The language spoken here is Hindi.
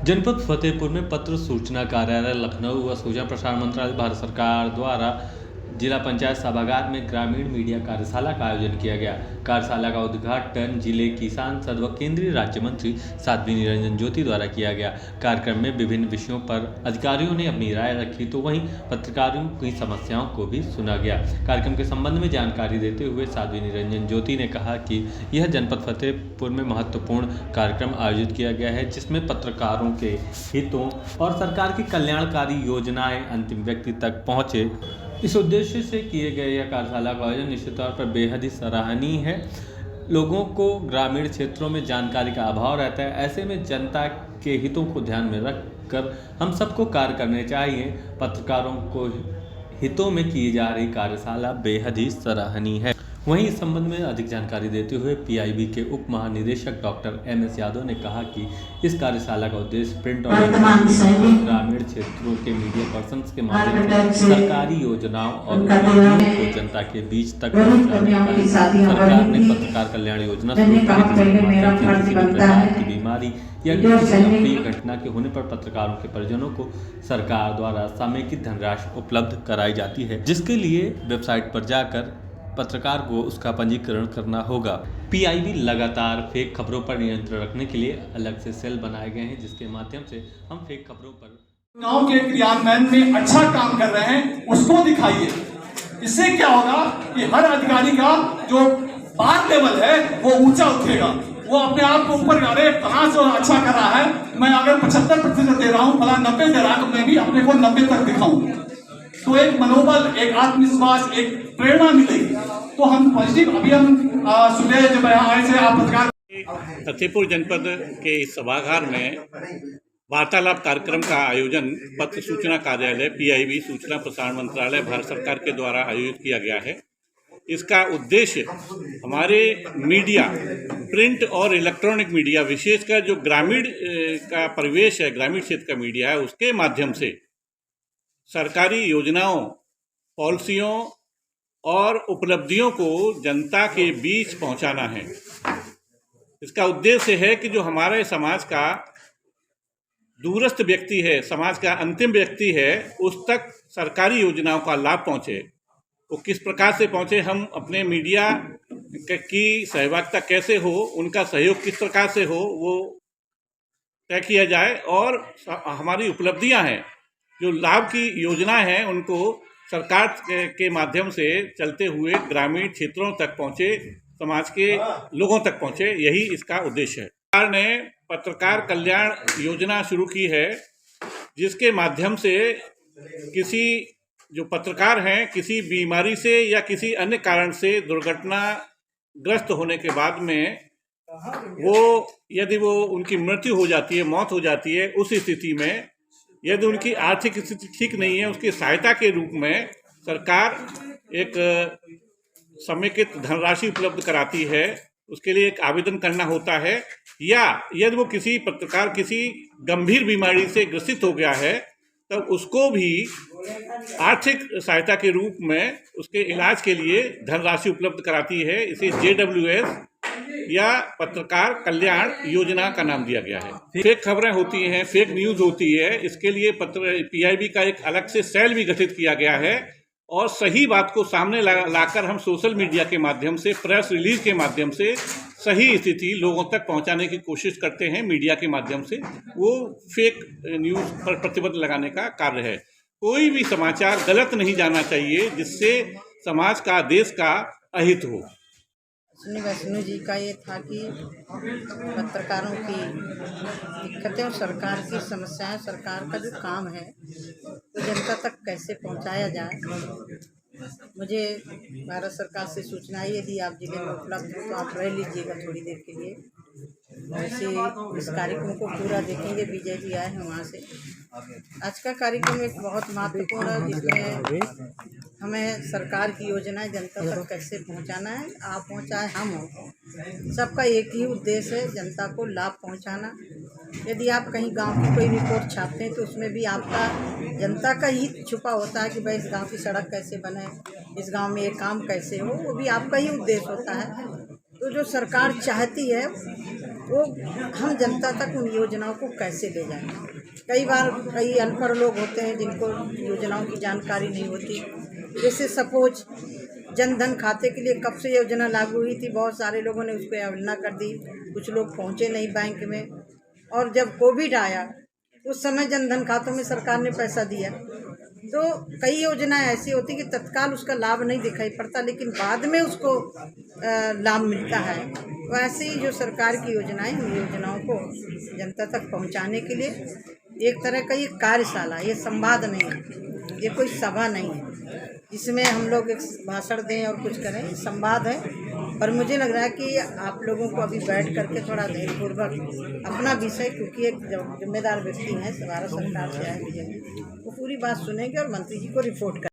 जनपद फतेहपुर में पत्र सूचना कार्यालय लखनऊ व सूचना प्रसारण मंत्रालय भारत सरकार द्वारा जिला पंचायत सभागार में ग्रामीण मीडिया कार्यशाला का आयोजन किया गया। कार्यशाला का उद्घाटन जिले की सांसद व केंद्रीय राज्य मंत्री साध्वी निरंजन ज्योति द्वारा किया गया। कार्यक्रम में विभिन्न विषयों पर अधिकारियों ने अपनी राय रखी तो वहीं पत्रकारों की समस्याओं को भी सुना गया। कार्यक्रम के संबंध में जानकारी देते हुए साध्वी निरंजन ज्योति ने कहा कि यह जनपद फतेहपुर में महत्वपूर्ण कार्यक्रम आयोजित किया गया है, जिसमें पत्रकारों के हितों और सरकार की कल्याणकारी योजनाएं अंतिम व्यक्ति तक पहुंचे। इस उद्देश्य से किए गए यह कार्यशाला का आयोजन निश्चित तौर पर बेहद ही सराहनीय है। लोगों को ग्रामीण क्षेत्रों में जानकारी का अभाव रहता है, ऐसे में जनता के हितों को ध्यान में रखकर हम सबको कार्य करने चाहिए। पत्रकारों को हितों में की जा रही कार्यशाला बेहद ही सराहनीय है। वहीं इस संबंध में अधिक जानकारी देते हुए पीआईबी के उप महानिदेशक डॉक्टर MS यादव ने कहा कि इस कार्यशाला का उद्देश्य प्रिंट और ग्रामीण क्षेत्रों के मीडिया पर्सन्स के माध्यम से सरकारी योजनाओं और उपलब्धियों को जनता के बीच तक पहुंचाने का। सरकार ने पत्रकार कल्याण योजना की बीमारी या किसी अप्रिय घटना के होने पर पत्रकारों के परिजनों को सरकार द्वारा समेकित धनराशि उपलब्ध कराई जाती है, जिसके लिए वेबसाइट पर जाकर पत्रकार को उसका पंजीकरण करना होगा। पीआईबी लगातार फेक खबरों पर नियंत्रण रखने के लिए अलग से सेल बनाए गए हैं, जिसके माध्यम से हम फेक खबरों पर चुनाव के क्रियान्वयन में अच्छा काम कर रहे हैं उसको दिखाइए। इससे क्या होगा कि हर अधिकारी का जो बात लेवल है वो ऊंचा उठेगा, वो अपने आप को ऊपर अरे फलां जो अच्छा कर रहा है, मैं अगर 75% दे रहा हूँ, फलां 90 दे रहा है, तो मैं भी अपने को 90 तक दिखाऊं। तो एक मनोबल, एक आत्मविश्वास, एक प्रेरणा मिलेगी। तो हम पॉजिटिव, अभी हम सुबह जब आए थे आप पत्रकार फतेहपुर जनपद के इस सभागार में वार्तालाप कार्यक्रम का आयोजन पत्र सूचना कार्यालय पीआईबी सूचना प्रसारण मंत्रालय भारत सरकार के द्वारा आयोजित किया गया है। इसका उद्देश्य हमारे मीडिया, प्रिंट और इलेक्ट्रॉनिक मीडिया, विशेषकर जो ग्रामीण का परिवेश है, ग्रामीण क्षेत्र का मीडिया है, उसके माध्यम से सरकारी योजनाओं, पॉलिसियों और उपलब्धियों को जनता के बीच पहुंचाना है। इसका उद्देश्य है कि जो हमारे समाज का दूरस्थ व्यक्ति है, समाज का अंतिम व्यक्ति है, उस तक सरकारी योजनाओं का लाभ पहुंचे। वो किस प्रकार से पहुंचे, हम अपने मीडिया की सहभागिता कैसे हो, उनका सहयोग किस प्रकार से हो, वो तय किया जाए। और हमारी उपलब्धियां हैं, जो लाभ की योजना है, उनको सरकार के माध्यम से चलते हुए ग्रामीण क्षेत्रों तक पहुंचे, समाज के लोगों तक पहुंचे, यही इसका उद्देश्य है। सरकार ने पत्रकार कल्याण योजना शुरू की है, जिसके माध्यम से किसी जो पत्रकार हैं, किसी बीमारी से या किसी अन्य कारण से दुर्घटनाग्रस्त होने के बाद में यदि वो उनकी मृत्यु हो जाती है, मौत हो जाती है, उस स्थिति में यदि उनकी आर्थिक स्थिति ठीक नहीं है, उसकी सहायता के रूप में सरकार एक समेकित धनराशि उपलब्ध कराती है। उसके लिए एक आवेदन करना होता है, या यदि वो किसी पत्रकार किसी गंभीर बीमारी से ग्रसित हो गया है, तब उसको भी आर्थिक सहायता के रूप में उसके इलाज के लिए धनराशि उपलब्ध कराती है। इसे JWS या पत्रकार कल्याण योजना का नाम दिया गया है। फेक खबरें होती हैं, फेक न्यूज़ होती है, इसके लिए पीआईबी का एक अलग से सेल भी गठित किया गया है, और सही बात को सामने लाकर हम सोशल मीडिया के माध्यम से, प्रेस रिलीज के माध्यम से सही स्थिति लोगों तक पहुंचाने की कोशिश करते हैं। मीडिया के माध्यम से वो फेक न्यूज़ पर प्रतिबंध लगाने का कार्य है। कोई भी समाचार गलत नहीं जाना चाहिए जिससे समाज का, देश का अहित हो। वैष्णो जी का ये था कि पत्रकारों की दिक्कतें और सरकार की समस्याएं, सरकार का जो काम है वो जनता तक कैसे पहुंचाया जाए। मुझे भारत सरकार से सूचना है, यदि आप जिले में उपलब्ध हो तो आप रह लीजिएगा थोड़ी देर के लिए। वैसे इस कार्यक्रम को पूरा देखेंगे, विजय जी आए हैं वहाँ से। आज का कार्यक्रम एक बहुत महत्वपूर्ण है, जिसमें हमें सरकार की योजनाएं जनता तक कैसे पहुंचाना है। आप हो चाहे हम हो, सबका एक ही उद्देश्य है, जनता को लाभ पहुंचाना। यदि आप कहीं गांव की कोई रिपोर्ट छापते हैं तो उसमें भी आपका, जनता का ही छुपा होता है कि भाई इस गांव की सड़क कैसे बने, इस गांव में ये काम कैसे हो, वो भी आपका ही उद्देश्य होता है। तो जो सरकार चाहती है वो हम जनता तक उन योजनाओं को कैसे ले जाएं। कई बार कई अनपढ़ लोग होते हैं जिनको योजनाओं की जानकारी नहीं होती। जैसे सपोज जनधन खाते के लिए कब से योजना लागू हुई थी, बहुत सारे लोगों ने उसको अवहेलना कर दी, कुछ लोग पहुँचे नहीं बैंक में। और जब कोविड आया उस समय जनधन खातों में सरकार ने पैसा दिया। तो कई योजनाएं ऐसी होती कि तत्काल उसका लाभ नहीं दिखाई पड़ता, लेकिन बाद में उसको लाभ मिलता है। वैसे ही जो सरकार की योजनाएं, उन योजनाओं को जनता तक पहुंचाने के लिए एक तरह का ये कार्यशाला, ये संवाद नहीं है, ये कोई सभा नहीं है जिसमें हम लोग एक भाषण दें और कुछ करें, संवाद है। पर मुझे लग रहा है कि आप लोगों को अभी बैठ करके थोड़ा धैर्यपूर्वक अपना विषय, क्योंकि एक जिम्मेदार व्यक्ति हैं, भारत सरकार से आए बीजेपी, वो पूरी बात सुनेंगे और मंत्री जी को रिपोर्ट करेंगे।